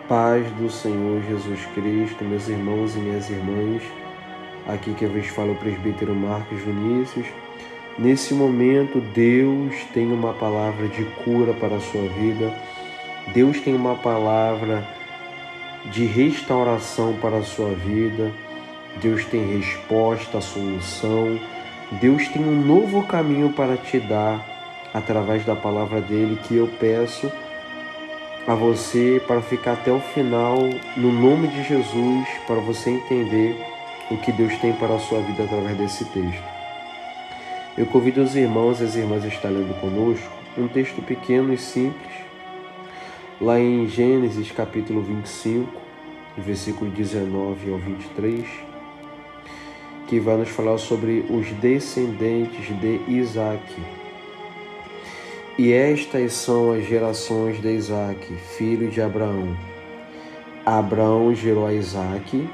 Paz do Senhor Jesus Cristo, meus irmãos e minhas irmãs. Aqui que eu vos falo o presbítero Marcos Vinícius. Nesse momento, Deus tem uma palavra de cura para a sua vida. Deus tem uma palavra de restauração para a sua vida. Deus tem resposta, solução. Deus tem um novo caminho para te dar através da palavra dele, que eu peço a você para ficar até o final, no nome de Jesus, para você entender o que Deus tem para a sua vida através desse texto. Eu convido os irmãos e as irmãs a estar lendo conosco um texto pequeno e simples, lá em Gênesis capítulo 25, versículo 19 ao 23, que vai nos falar sobre os descendentes de Isaac. E estas são as gerações de Isaac, filho de Abraão. Abraão gerou a Isaac,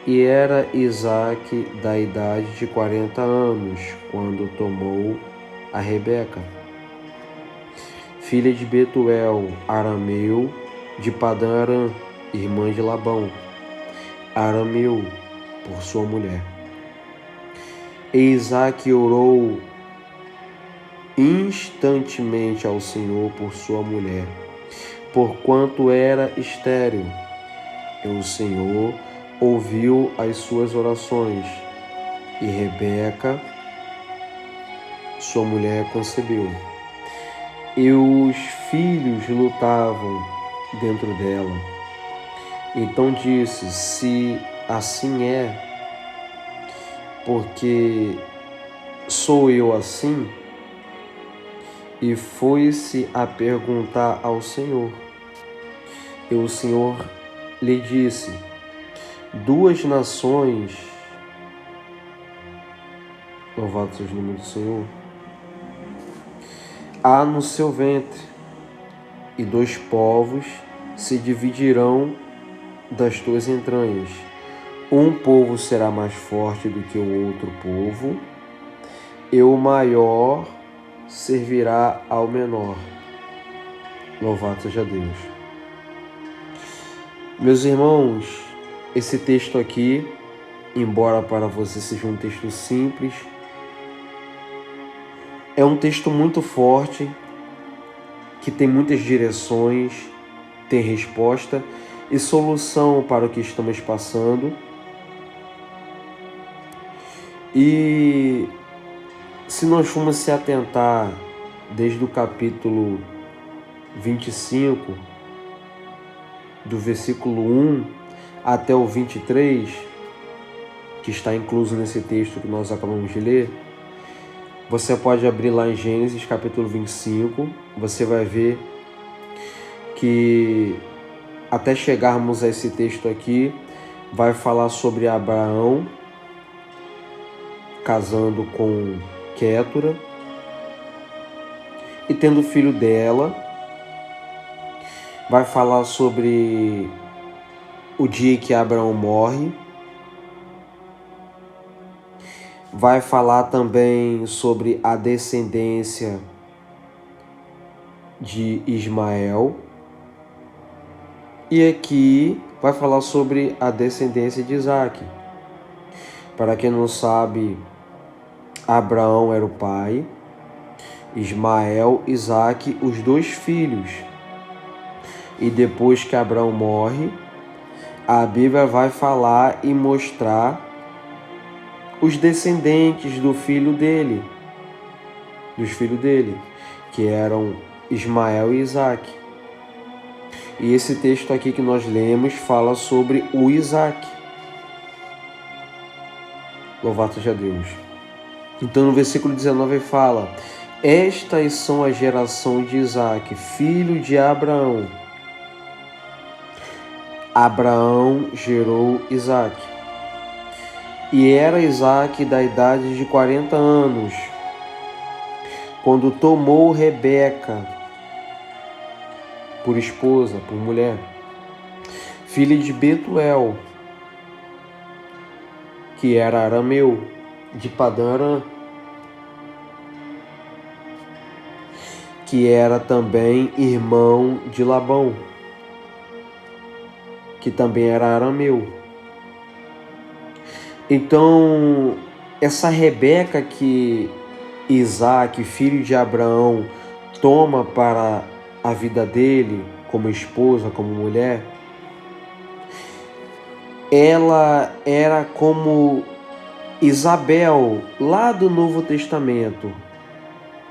e era Isaac da idade de 40 anos, quando tomou a Rebeca, filha de Betuel, arameu, de Padã Arã, irmã de Labão, arameu, por sua mulher. E Isaac orou instantemente ao Senhor por sua mulher, porquanto era estéril. E o Senhor ouviu as suas orações, e Rebeca, sua mulher, concebeu. E os filhos lutavam dentro dela. Então disse: se assim é, porque sou eu assim? E foi-se a perguntar ao Senhor. E o Senhor lhe disse: duas nações, louvado seja o nome do Senhor, há no seu ventre, e dois povos se dividirão das tuas entranhas. Um povo será mais forte do que o outro povo, e o maior servirá ao menor. Louvado seja Deus. Meus irmãos, esse texto aqui, embora para você seja um texto simples, é um texto muito forte, que tem muitas direções, tem resposta e solução para o que estamos passando. E se nós formos se atentar desde o capítulo 25, do versículo 1 até o 23, que está incluso nesse texto que nós acabamos de ler, você pode abrir lá em Gênesis capítulo 25, você vai ver que até chegarmos a esse texto aqui, vai falar sobre Abraão casando com Quétura e tendo filho dela. Vai falar sobre o dia que Abraão morre. Vai falar também sobre a descendência de Ismael. E aqui vai falar sobre a descendência de Isaac. Para quem não sabe, Abraão era o pai, Ismael, Isaac, os dois filhos. E depois que Abraão morre, a Bíblia vai falar e mostrar os descendentes dos filhos dele, que eram Ismael e Isaac. E esse texto aqui que nós lemos fala sobre o Isaac. Louvado seja Deus. Então no versículo 19 fala: estas são a geração de Isaac, filho de Abraão. Abraão gerou Isaac. E era Isaac da idade de 40 anos, quando tomou Rebeca por esposa, por mulher, filha de Betuel, que era arameu, de Padã Arã, que era também irmão de Labão. que também era arameu. Então, essa Rebeca que Isaac, filho de Abraão, toma para a vida dele como esposa, como mulher, ela era como Isabel, lá do Novo Testamento,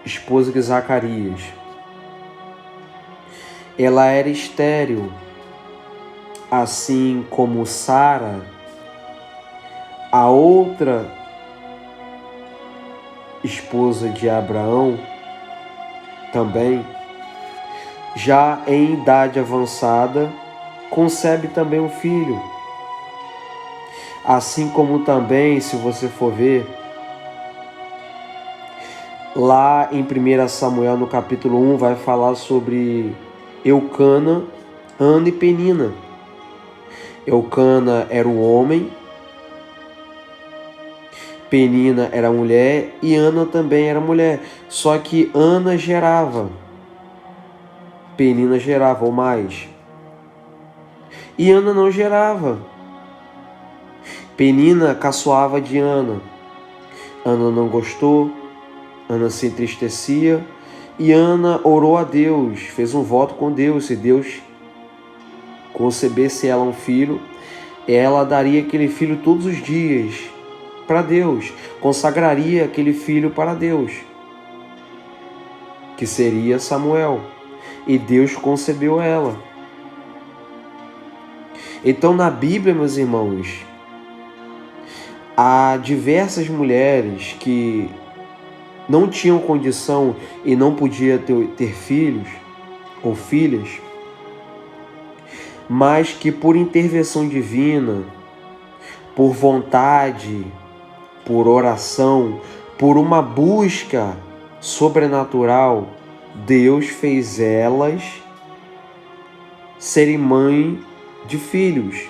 esposa de Zacarias. Ela era estéril, assim como Sara, a outra esposa de Abraão, também, já em idade avançada, concebe também um filho. Assim como também, se você for ver, lá em 1 Samuel, no capítulo 1, vai falar sobre Eucana, Ana e Penina. Eucana era o homem, Penina era a mulher e Ana também era mulher. Só que Ana gerava, Penina gerava ou mais. E Ana não gerava. Penina caçoava de Ana. Ana não gostou, Ana se entristecia e Ana orou a Deus, fez um voto com Deus. Se Deus concebesse ela um filho, ela daria aquele filho todos os dias para Deus, consagraria aquele filho para Deus, que seria Samuel. E Deus concebeu ela. Então, na Bíblia, meus irmãos, há diversas mulheres que não tinham condição e não podiam ter filhos ou filhas, mas que por intervenção divina, por vontade, por oração, por uma busca sobrenatural, Deus fez elas serem mãe de filhos.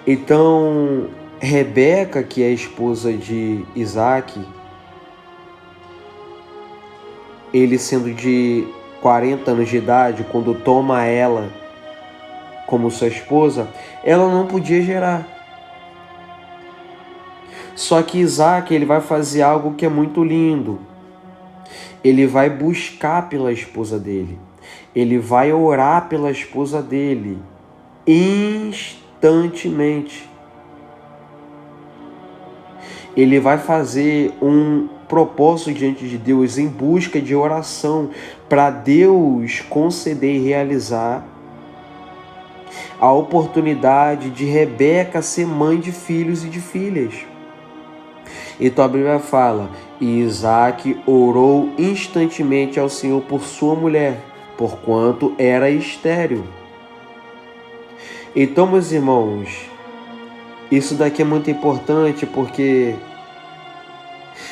Então, Rebeca, que é a esposa de Isaac, ele sendo de 40 anos de idade, quando toma ela como sua esposa, ela não podia gerar. Só que Isaac, ele vai fazer algo que é muito lindo. Ele vai buscar pela esposa dele. Ele vai orar pela esposa dele instantemente. Ele vai fazer um propósito diante de Deus em busca de oração para Deus conceder e realizar a oportunidade de Rebeca ser mãe de filhos e de filhas. Então a Bíblia fala: e Isaac orou instantemente ao Senhor por sua mulher, porquanto era estéril. Então, meus irmãos, isso daqui é muito importante, porque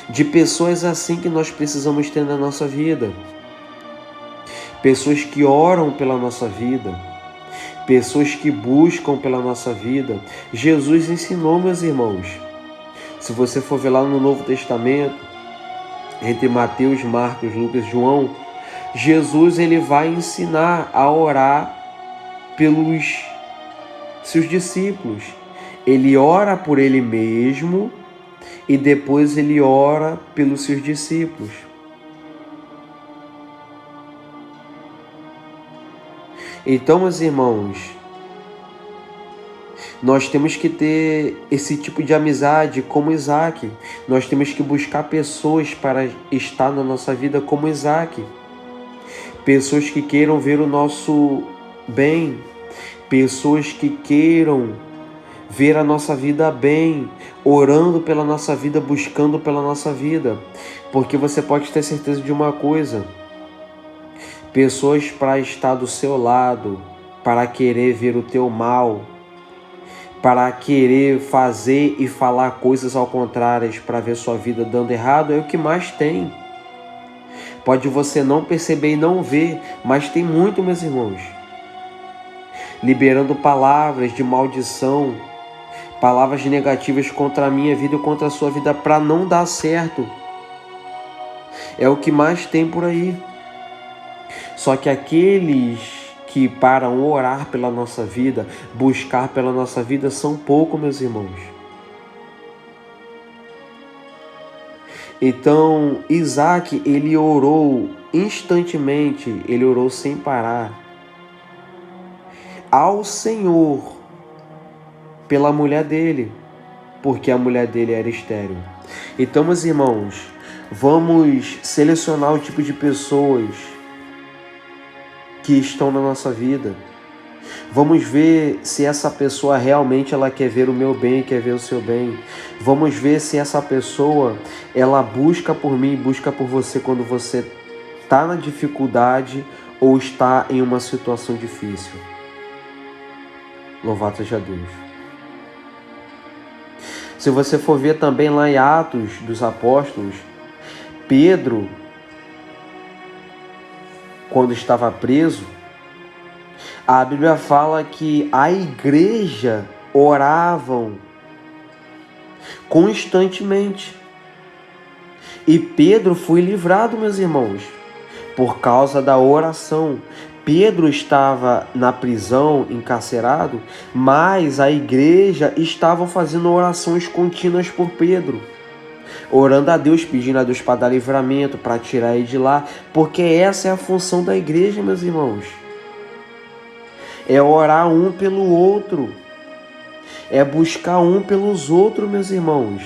de pessoas assim que nós precisamos ter na nossa vida. Pessoas que oram pela nossa vida, pessoas que buscam pela nossa vida. Jesus ensinou, meus irmãos. Se você for ver lá no Novo Testamento, entre Mateus, Marcos, Lucas e João, Jesus ele vai ensinar a orar pelos seus discípulos. Ele ora por ele mesmo e depois ele ora pelos seus discípulos. Então, meus irmãos, nós temos que ter esse tipo de amizade como Isaac. Nós temos que buscar pessoas para estar na nossa vida como Isaac. Pessoas que queiram ver o nosso bem. Pessoas que queiram ver a nossa vida bem, orando pela nossa vida, buscando pela nossa vida. Porque você pode ter certeza de uma coisa: pessoas para estar do seu lado, para querer ver o teu mal, para querer fazer e falar coisas ao contrário, para ver sua vida dando errado, é o que mais tem. Pode você não perceber e não ver, mas tem muito, meus irmãos. Liberando palavras de maldição, palavras negativas contra a minha vida e contra a sua vida para não dar certo. É o que mais tem por aí. Só que aqueles que param orar pela nossa vida, buscar pela nossa vida, são poucos, meus irmãos. Então, Isaac, ele orou instantemente, ele orou sem parar ao Senhor pela mulher dele, porque a mulher dele era estéril. Então, meus irmãos, vamos selecionar o tipo de pessoas que estão na nossa vida. Vamos ver se essa pessoa realmente ela quer ver o meu bem, quer ver o seu bem. Vamos ver se essa pessoa ela busca por mim, busca por você quando você está na dificuldade ou está em uma situação difícil. Louvado seja Deus. Se você for ver também lá em Atos dos Apóstolos, Pedro, quando estava preso, a Bíblia fala que a igreja oravam constantemente. E Pedro foi livrado, meus irmãos, por causa da oração. Pedro estava na prisão, encarcerado, mas a igreja estava fazendo orações contínuas por Pedro, orando a Deus, pedindo a Deus para dar livramento, para tirar ele de lá, porque essa é a função da igreja, meus irmãos. É orar um pelo outro, é buscar um pelos outros, meus irmãos.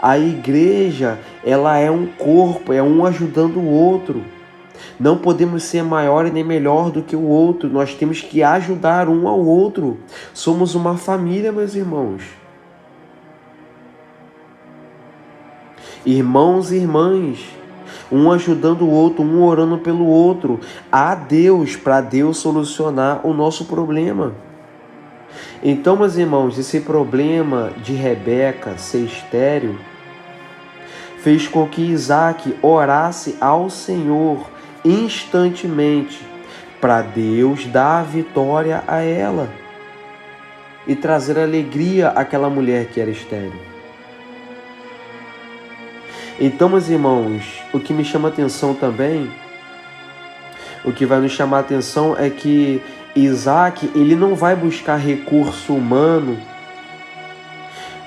A igreja, ela é um corpo, é um ajudando o outro. Não podemos ser maior e nem melhor do que o outro, nós temos que ajudar um ao outro. Somos uma família, meus irmãos. Irmãos e irmãs, um ajudando o outro, um orando pelo outro, a Deus, para Deus solucionar o nosso problema. Então, meus irmãos, esse problema de Rebeca ser estéril fez com que Isaac orasse ao Senhor instantemente para Deus dar a vitória a ela e trazer alegria àquela mulher que era estéril. Então, meus irmãos, o que me chama a atenção também, o que vai nos chamar a atenção é que Isaac, ele não vai buscar recurso humano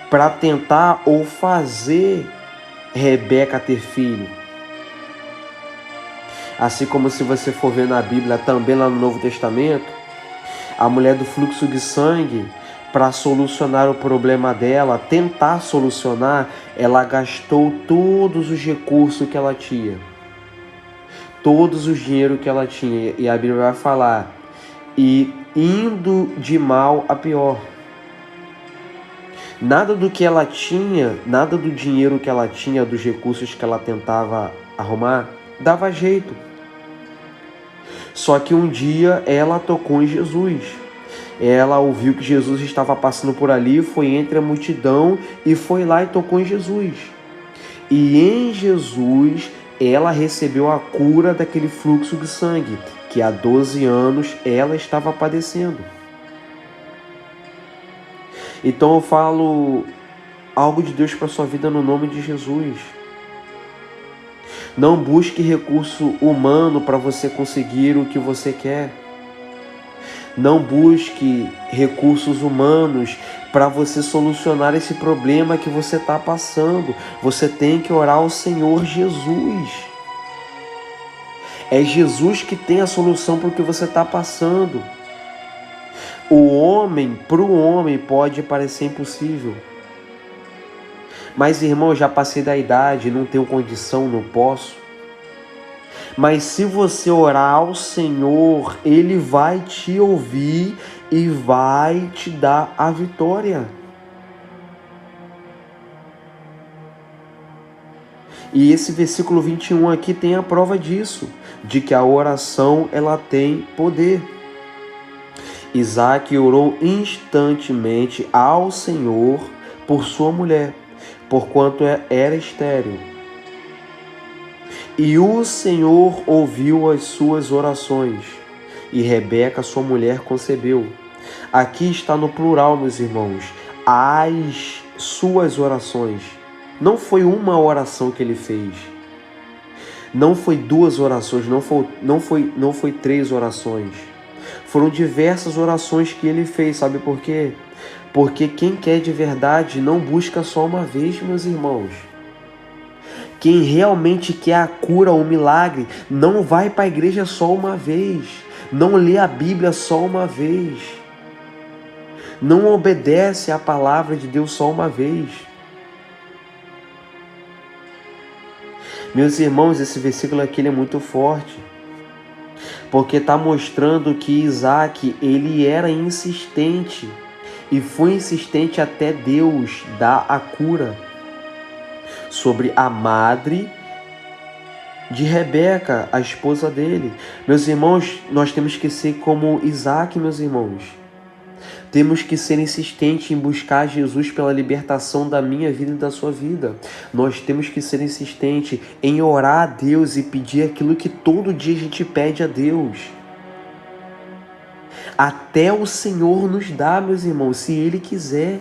para tentar ou fazer Rebeca ter filho. Assim como se você for ver na Bíblia, também lá no Novo Testamento, a mulher do fluxo de sangue, para solucionar o problema dela, tentar solucionar, ela gastou todos os recursos que ela tinha. Todos os dinheiro que ela tinha. E a Bíblia vai falar, e indo de mal a pior. Nada do que ela tinha, nada do dinheiro que ela tinha, dos recursos que ela tentava arrumar, dava jeito. Só que um dia ela tocou em Jesus. Ela ouviu que Jesus estava passando por ali, foi entre a multidão e foi lá e tocou em Jesus. E em Jesus ela recebeu a cura daquele fluxo de sangue, que há 12 anos ela estava padecendo. Então eu falo algo de Deus para a sua vida no nome de Jesus. Não busque recurso humano para você conseguir o que você quer. Não busque recursos humanos para você solucionar esse problema que você está passando. Você tem que orar ao Senhor Jesus. É Jesus que tem a solução para o que você está passando. Para o homem pode parecer impossível. Mas, irmão, já passei da idade, não tenho condição, não posso. Mas se você orar ao Senhor, Ele vai te ouvir e vai te dar a vitória. E esse versículo 21 aqui tem a prova disso, de que a oração ela tem poder. Isaac orou instantemente ao Senhor por sua mulher, porquanto era estéril. E o Senhor ouviu as suas orações, e Rebeca, sua mulher, concebeu. Aqui está no plural, meus irmãos, as suas orações. Não foi uma oração que ele fez. Não foi duas orações, não foi 3 orações. Foram diversas orações que ele fez, sabe por quê? Porque quem quer de verdade não busca só uma vez, meus irmãos. Quem realmente quer a cura, o milagre, não vai para a igreja só uma vez. Não lê a Bíblia só uma vez. Não obedece à palavra de Deus só uma vez. Meus irmãos, esse versículo aqui ele é muito forte. Porque está mostrando que Isaac, ele era insistente. E foi insistente até Deus dar a cura sobre a madre de Rebeca, a esposa dele. Meus irmãos, nós temos que ser como Isaac, meus irmãos. Temos que ser insistentes em buscar Jesus pela libertação da minha vida e da sua vida. Nós temos que ser insistentes em orar a Deus e pedir aquilo que todo dia a gente pede a Deus. Até o Senhor nos dá, meus irmãos, se Ele quiser.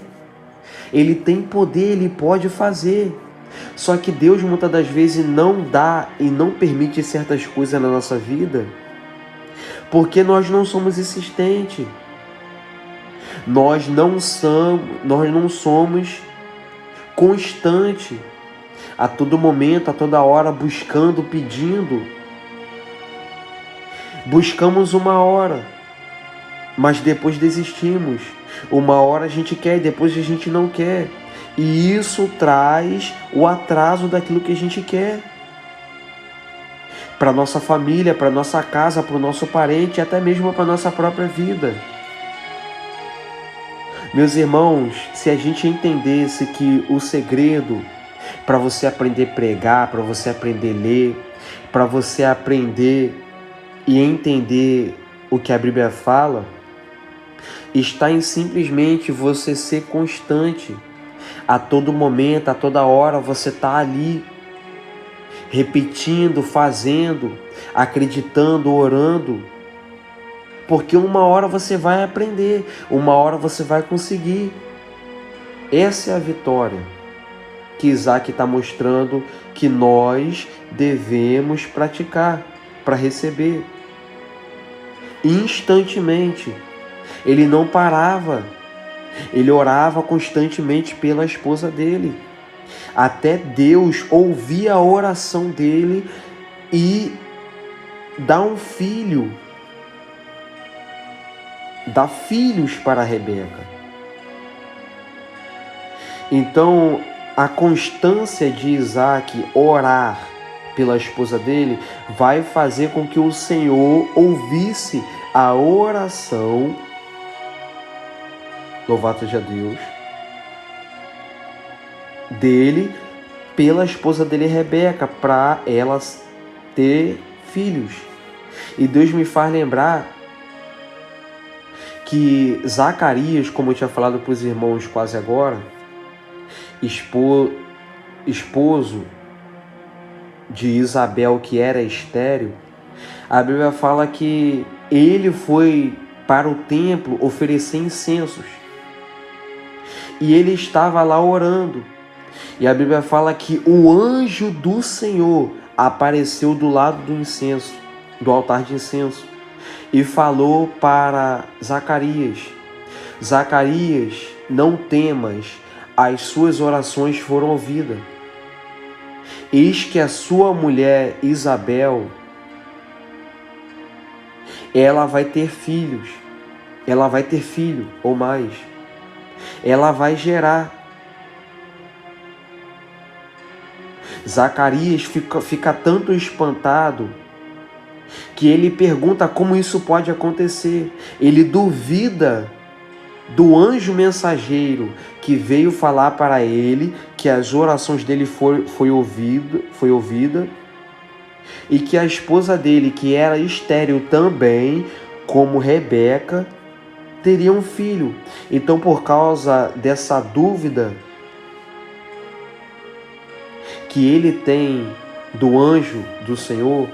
Ele tem poder, Ele pode fazer. Só que Deus muitas das vezes não dá e não permite certas coisas na nossa vida porque nós não somos insistentes. Nós não somos constantes a todo momento, a toda hora, buscando, pedindo. Buscamos uma hora, mas depois desistimos. Uma hora a gente quer e depois a gente não quer. E isso traz o atraso daquilo que a gente quer. Para nossa família, para nossa casa, para o nosso parente, até mesmo para nossa própria vida. Meus irmãos, se a gente entendesse que o segredo para você aprender a pregar, para você aprender a ler, para você aprender e entender o que a Bíblia fala, está em simplesmente você ser constante. A todo momento, a toda hora, você está ali, repetindo, fazendo, acreditando, orando. Porque uma hora você vai aprender, uma hora você vai conseguir. Essa é a vitória que Isaac está mostrando que nós devemos praticar para receber. Instantemente. Ele não parava. Ele orava constantemente pela esposa dele. Até Deus ouvia a oração dele e dá um filho. Dá filhos para Rebeca. Então, a constância de Isaac orar pela esposa dele vai fazer com que o Senhor ouvisse a oração, louvado seja Deus, dele pela esposa dele, Rebeca, para elas ter filhos. E Deus me faz lembrar que Zacarias, como eu tinha falado para os irmãos quase agora, esposo de Isabel, que era estéril, a Bíblia fala que ele foi para o templo oferecer incensos. E ele estava lá orando. E a Bíblia fala que o anjo do Senhor apareceu do lado do incenso, do altar de incenso, e falou para Zacarias: Zacarias, não temas, as suas orações foram ouvidas. Eis que a sua mulher Isabel, ela vai ter filhos, ela vai ter filho ou mais, ela vai gerar. Zacarias fica tanto espantado que ele pergunta como isso pode acontecer. Ele duvida do anjo mensageiro que veio falar para ele que as orações dele foi ouvida e que a esposa dele, que era estéril também, como Rebeca, teria um filho. Então, por causa dessa dúvida que ele tem do anjo do Senhor,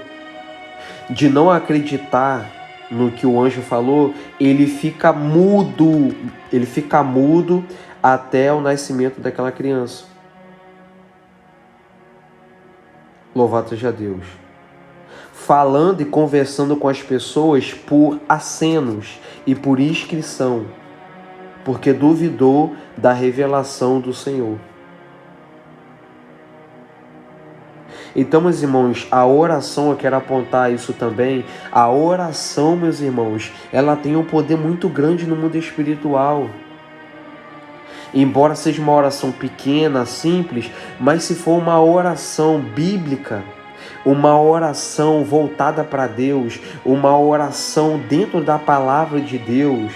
de não acreditar no que o anjo falou, ele fica mudo até o nascimento daquela criança. Louvado seja Deus. falando e conversando com as pessoas por acenos e por inscrição, porque duvidou da revelação do Senhor. Então, meus irmãos, a oração, eu quero apontar isso também, a oração, meus irmãos, ela tem um poder muito grande no mundo espiritual. Embora seja uma oração pequena, simples, mas se for uma oração bíblica, uma oração voltada para Deus, uma oração dentro da palavra de Deus,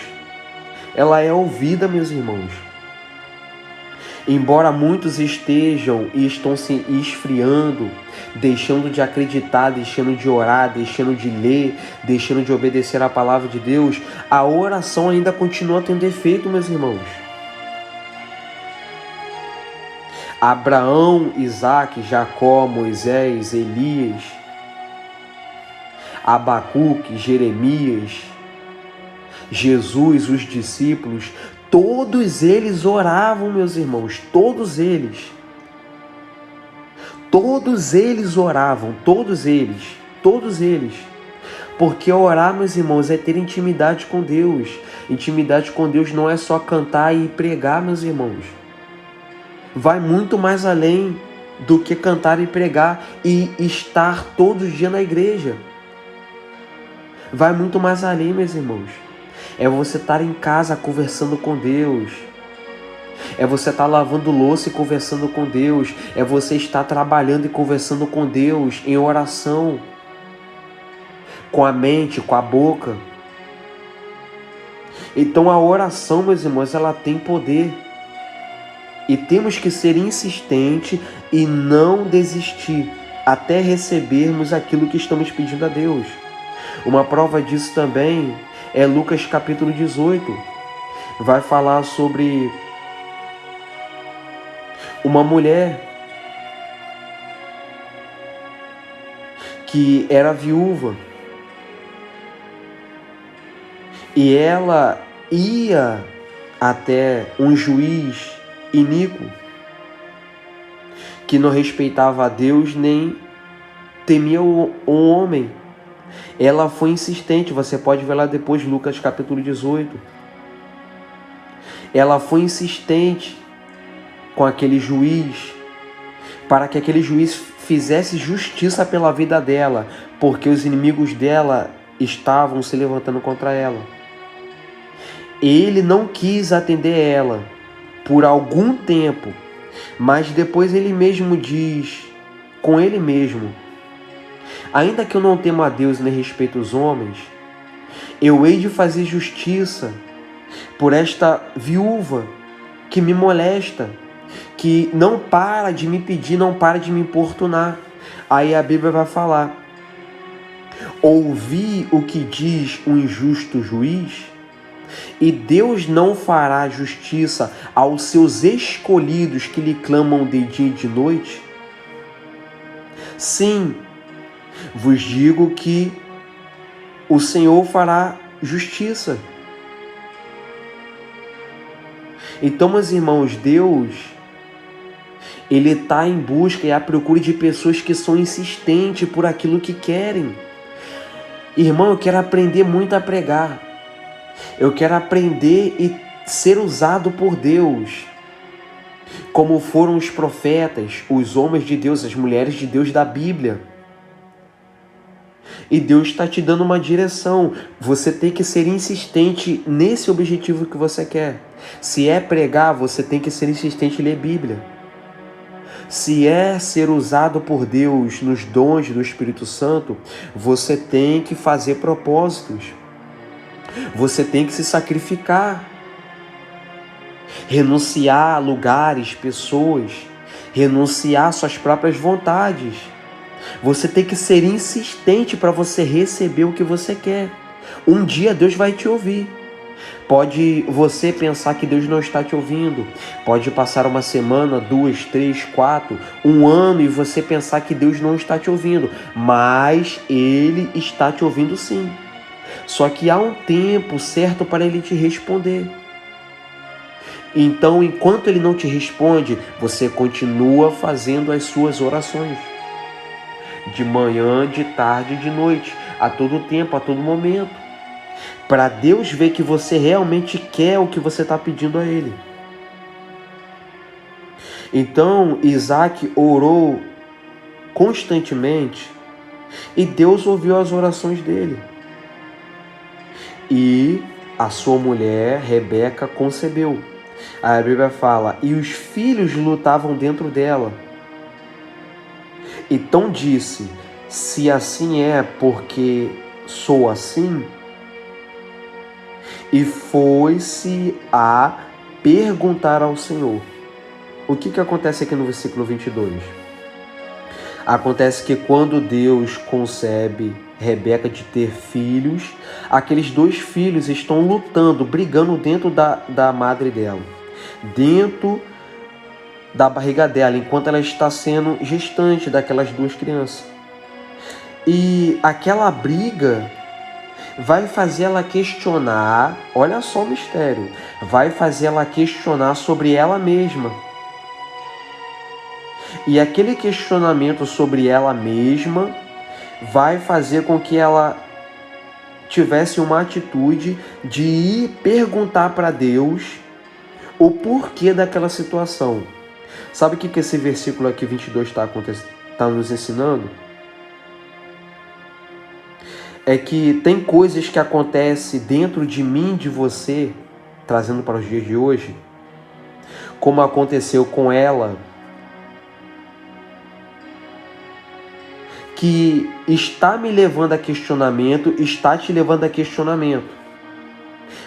ela é ouvida, meus irmãos. Embora muitos estejam e estão se esfriando, deixando de acreditar, deixando de orar, deixando de ler, deixando de obedecer à palavra de Deus, a oração ainda continua tendo efeito, meus irmãos. Abraão, Isaque, Jacó, Moisés, Elias, Abacuque, Jeremias, Jesus, os discípulos, todos eles oravam, meus irmãos, todos eles oravam, todos eles. Porque orar, meus irmãos, é ter intimidade com Deus. Intimidade com Deus não é só cantar e pregar, meus irmãos. Vai muito mais além do que cantar e pregar e estar todos os dias na igreja. Vai muito mais além, meus irmãos. É você estar em casa conversando com Deus. É você estar lavando louça e conversando com Deus. É você estar trabalhando e conversando com Deus em oração. Com a mente, com a boca. Então a oração, meus irmãos, ela tem poder. E temos que ser insistentes e não desistir até recebermos aquilo que estamos pedindo a Deus. Uma prova disso também é Lucas capítulo 18. Vai falar sobre uma mulher que era viúva. E ela ia até um juiz iníquo, que não respeitava a Deus nem temia o homem. Ela foi insistente, você pode ver lá depois, Lucas capítulo 18. Ela foi insistente com aquele juiz, para que aquele juiz fizesse justiça pela vida dela, porque os inimigos dela estavam se levantando contra ela. Ele não quis atender ela por algum tempo, mas depois ele mesmo diz, com ele mesmo: ainda que eu não temo a Deus nem respeito os homens, eu hei de fazer justiça por esta viúva que me molesta, que não para de me pedir, não para de me importunar. Aí a Bíblia vai falar: ouvi o que diz o injusto juiz, e Deus não fará justiça aos seus escolhidos que lhe clamam de dia e de noite? Sim, vos digo que o Senhor fará justiça. Então, meus irmãos, Deus, Ele está em busca e à procura de pessoas que são insistentes por aquilo que querem. Irmão, eu quero aprender muito a pregar. Eu quero aprender e ser usado por Deus, como foram os profetas, os homens de Deus, as mulheres de Deus da Bíblia. E Deus está te dando uma direção. Você tem que ser insistente nesse objetivo que você quer. Se é pregar, você tem que ser insistente em ler Bíblia. Se é ser usado por Deus nos dons do Espírito Santo, você tem que fazer propósitos. Você tem que se sacrificar. Renunciar a lugares, pessoas. Renunciar às suas próprias vontades. Você tem que ser insistente para você receber o que você quer. Um dia Deus vai te ouvir. Pode você pensar que Deus não está te ouvindo. Pode passar uma semana, 2, 3, 4, um ano e você pensar que Deus não está te ouvindo. Mas Ele está te ouvindo sim. Só que há um tempo certo para Ele te responder. Então, enquanto Ele não te responde, você continua fazendo as suas orações. de manhã, de tarde e de noite, a todo tempo, a todo momento, para Deus ver que você realmente quer o que você está pedindo a Ele. Então Isaac orou constantemente e Deus ouviu as orações dele. E a sua mulher, Rebeca, concebeu. A Bíblia fala, e os filhos lutavam dentro dela. Então disse, se assim é porque sou assim, e foi-se a perguntar ao Senhor. O que acontece aqui no versículo 22? Acontece que quando Deus concebe Rebeca de ter filhos, aqueles 2 filhos estão lutando, brigando dentro da madre dela, dentro da barriga dela, enquanto ela está sendo gestante daquelas 2 crianças. E aquela briga vai fazer ela questionar, olha só o mistério, vai fazer ela questionar sobre ela mesma. E aquele questionamento sobre ela mesma vai fazer com que ela tivesse uma atitude de ir perguntar para Deus o porquê daquela situação. Sabe o que esse versículo aqui 22 está nos ensinando? É que tem coisas que acontecem dentro de mim, de você, trazendo para os dias de hoje, como aconteceu com ela, que está me levando a questionamento, está te levando a questionamento.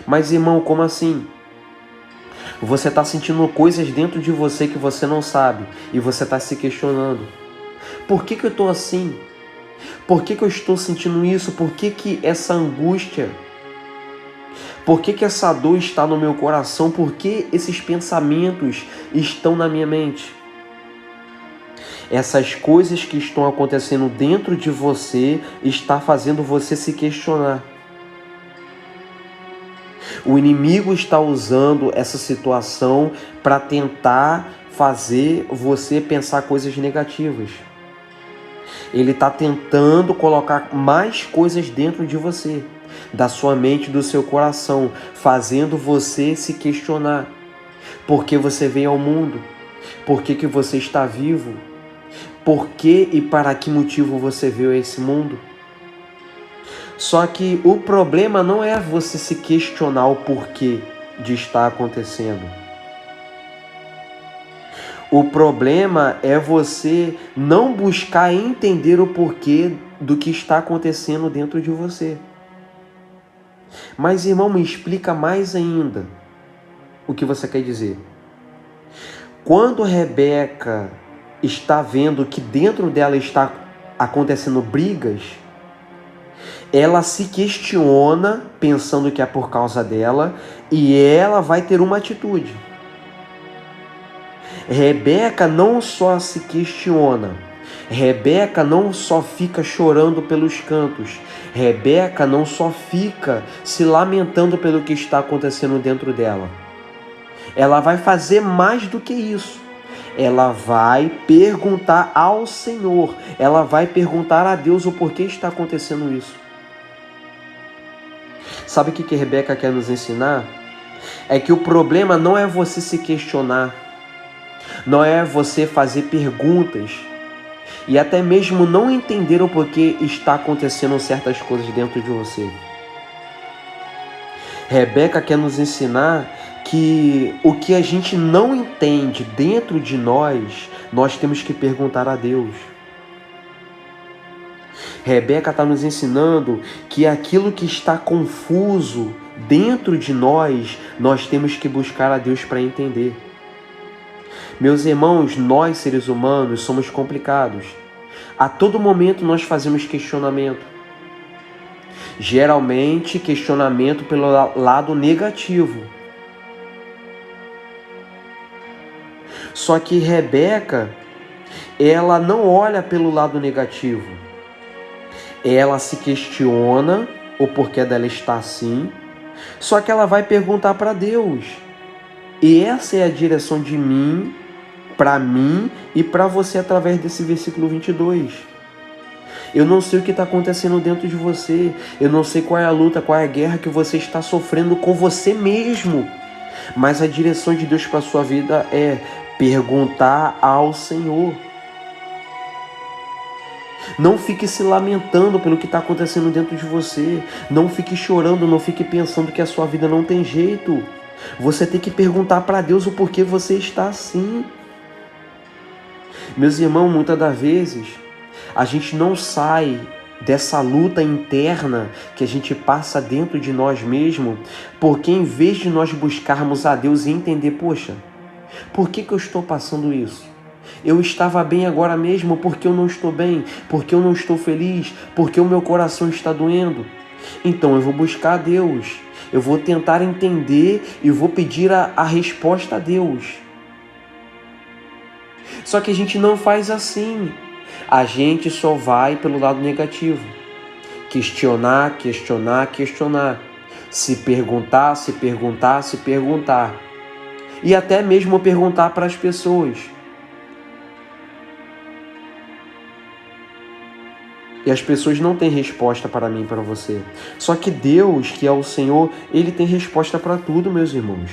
Mas, irmão, como assim? Você está sentindo coisas dentro de você que você não sabe e você está se questionando. Por que eu estou assim? Por que eu estou sentindo isso? Por que essa angústia? Por que essa dor está no meu coração? Por que esses pensamentos estão na minha mente? Essas coisas que estão acontecendo dentro de você está fazendo você se questionar. O inimigo está usando essa situação para tentar fazer você pensar coisas negativas. Ele está tentando colocar mais coisas dentro de você, da sua mente, do seu coração, fazendo você se questionar. Por que você veio ao mundo? Por que você está vivo? Por que e para que motivo você veio a esse mundo? Só que o problema não é você se questionar o porquê de estar acontecendo. O problema é você não buscar entender o porquê do que está acontecendo dentro de você. Mas, irmão, me explica mais ainda o que você quer dizer. Quando Rebeca está vendo que dentro dela está acontecendo brigas, ela se questiona, pensando que é por causa dela, e ela vai ter uma atitude. Rebeca não só se questiona, Rebeca não só fica chorando pelos cantos, Rebeca não só fica se lamentando pelo que está acontecendo dentro dela. Ela vai fazer mais do que isso. Ela vai perguntar ao Senhor, ela vai perguntar a Deus o porquê está acontecendo isso. Sabe o que Rebeca quer nos ensinar? É que o problema não é você se questionar, não é você fazer perguntas e até mesmo não entender o porquê está acontecendo certas coisas dentro de você. Rebeca quer nos ensinar que o que a gente não entende dentro de nós, nós temos que perguntar a Deus. Rebeca está nos ensinando que aquilo que está confuso dentro de nós, nós temos que buscar a Deus para entender. Meus irmãos, nós seres humanos somos complicados. A todo momento nós fazemos questionamento. Geralmente questionamento pelo lado negativo. Só que Rebeca, ela não olha pelo lado negativo. Ela se questiona o porquê dela estar assim, só que ela vai perguntar para Deus. E essa é a direção de mim, para mim e para você através desse versículo 22. Eu não sei o que está acontecendo dentro de você. Eu não sei qual é a luta, qual é a guerra que você está sofrendo com você mesmo. Mas a direção de Deus para a sua vida é perguntar ao Senhor. Não fique se lamentando pelo que está acontecendo dentro de você. Não fique chorando, não fique pensando que a sua vida não tem jeito. Você tem que perguntar para Deus o porquê você está assim. Meus irmãos, muitas das vezes, a gente não sai dessa luta interna que a gente passa dentro de nós mesmos, porque em vez de nós buscarmos a Deus e entender, poxa, por que eu estou passando isso? Eu estava bem agora mesmo, porque eu não estou bem, porque eu não estou feliz, porque o meu coração está doendo. Então eu vou buscar a Deus, eu vou tentar entender e vou pedir a resposta a Deus. Só que a gente não faz assim. A gente só vai pelo lado negativo. Questionar, questionar, questionar. Se perguntar, se perguntar, se perguntar. E até mesmo perguntar para as pessoas. E as pessoas não têm resposta para mim e para você. Só que Deus, que é o Senhor, Ele tem resposta para tudo, meus irmãos.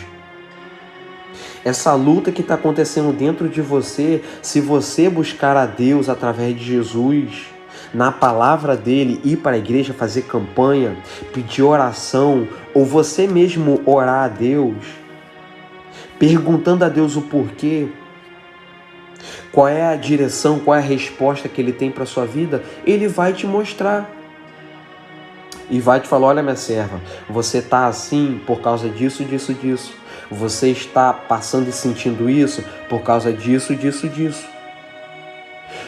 Essa luta que está acontecendo dentro de você, se você buscar a Deus através de Jesus, na palavra dele, ir para a igreja, fazer campanha, pedir oração, ou você mesmo orar a Deus, perguntando a Deus o porquê, qual é a direção, qual é a resposta que ele tem para a sua vida, ele vai te mostrar. E vai te falar, olha minha serva, você está assim por causa disso, disso, disso. Você está passando e sentindo isso por causa disso, disso, disso.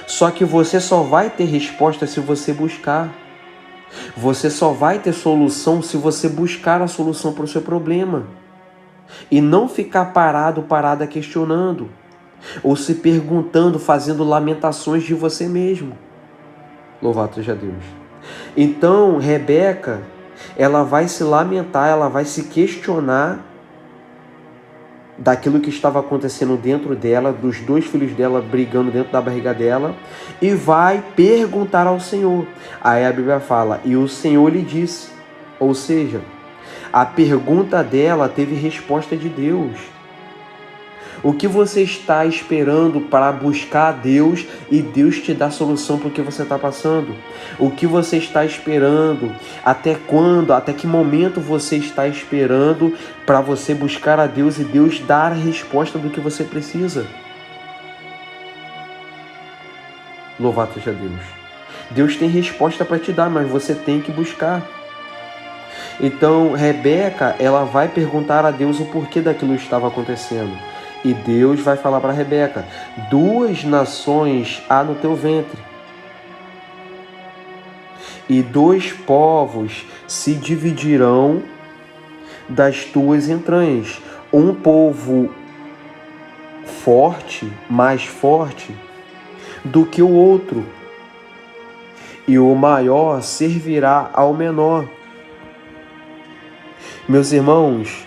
Só que você só vai ter resposta se você buscar. Você só vai ter solução se você buscar a solução para o seu problema. E não ficar parada questionando. Ou se perguntando, fazendo lamentações de você mesmo. Louvado seja Deus. Então, Rebeca, ela vai se lamentar, ela vai se questionar daquilo que estava acontecendo dentro dela, dos dois filhos dela brigando dentro da barriga dela, e vai perguntar ao Senhor. Aí a Bíblia fala, e o Senhor lhe disse, ou seja, a pergunta dela teve resposta de Deus. O que você está esperando para buscar a Deus e Deus te dá solução para o que você está passando? O que você está esperando? Até quando? Até que momento você está esperando para você buscar a Deus e Deus dar a resposta do que você precisa? Louvado seja Deus. Deus tem resposta para te dar, mas você tem que buscar. Então, Rebeca, ela vai perguntar a Deus o porquê daquilo estava acontecendo. E Deus vai falar para Rebeca, 2 nações há no teu ventre. E 2 povos se dividirão das tuas entranhas. Um povo forte, mais forte do que o outro. E o maior servirá ao menor. Meus irmãos,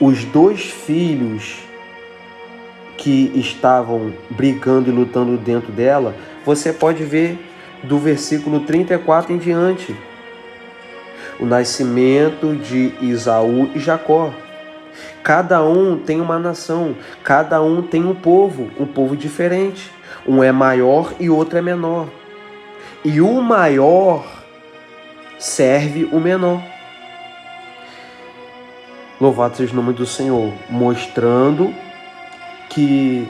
os 2 filhos que estavam brigando e lutando dentro dela, você pode ver do versículo 34 em diante. O nascimento de Esaú e Jacó. Cada um tem uma nação, cada um tem um povo diferente. Um é maior e outro é menor. E o maior serve o menor. Louvado seja o nome do Senhor, mostrando que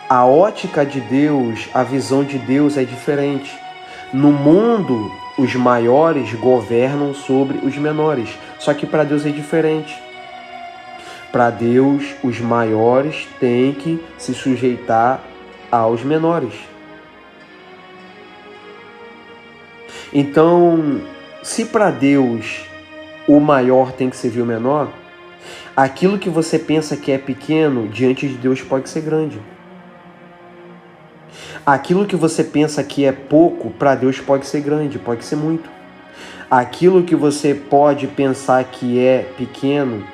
a ótica de Deus, a visão de Deus é diferente. No mundo, os maiores governam sobre os menores, só que para Deus é diferente. Para Deus, os maiores têm que se sujeitar aos menores. Então, se para Deus o maior tem que servir o menor, aquilo que você pensa que é pequeno, diante de Deus pode ser grande. Aquilo que você pensa que é pouco, para Deus pode ser grande, pode ser muito. Aquilo que você pode pensar que é pequeno,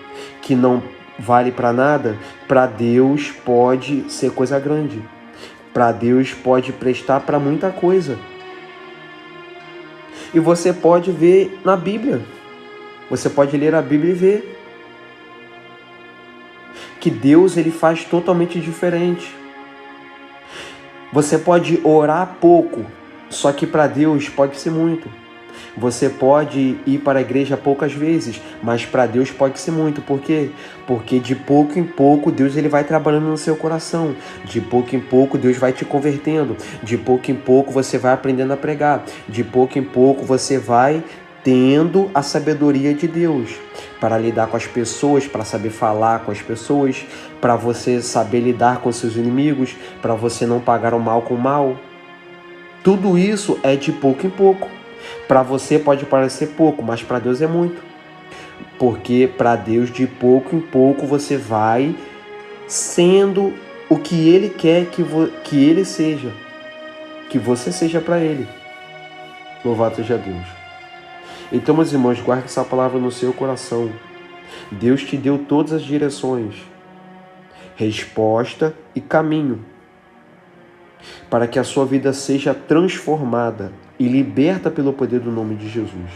que não vale para nada, para Deus pode ser coisa grande. para Deus pode prestar para muita coisa. E você pode ver na Bíblia. Você pode ler a Bíblia e ver que Deus ele faz totalmente diferente. Você pode orar pouco, só que para Deus pode ser muito. Você pode ir para a igreja poucas vezes, mas para Deus pode ser muito. Por quê? Porque de pouco em pouco Deus ele vai trabalhando no seu coração. De pouco em pouco Deus vai te convertendo. De pouco em pouco você vai aprendendo a pregar. De pouco em pouco você vai tendo a sabedoria de Deus para lidar com as pessoas, para saber falar com as pessoas, para você saber lidar com seus inimigos, para você não pagar o mal com o mal. Tudo isso é de pouco em pouco. Para você pode parecer pouco, mas para Deus é muito. Porque para Deus, de pouco em pouco, você vai sendo o que Ele quer que Ele seja. Que você seja para Ele. Louvado seja Deus. Então, meus irmãos, guarde essa palavra no seu coração. Deus te deu todas as direções, resposta e caminho para que a sua vida seja transformada e liberta pelo poder do nome de Jesus.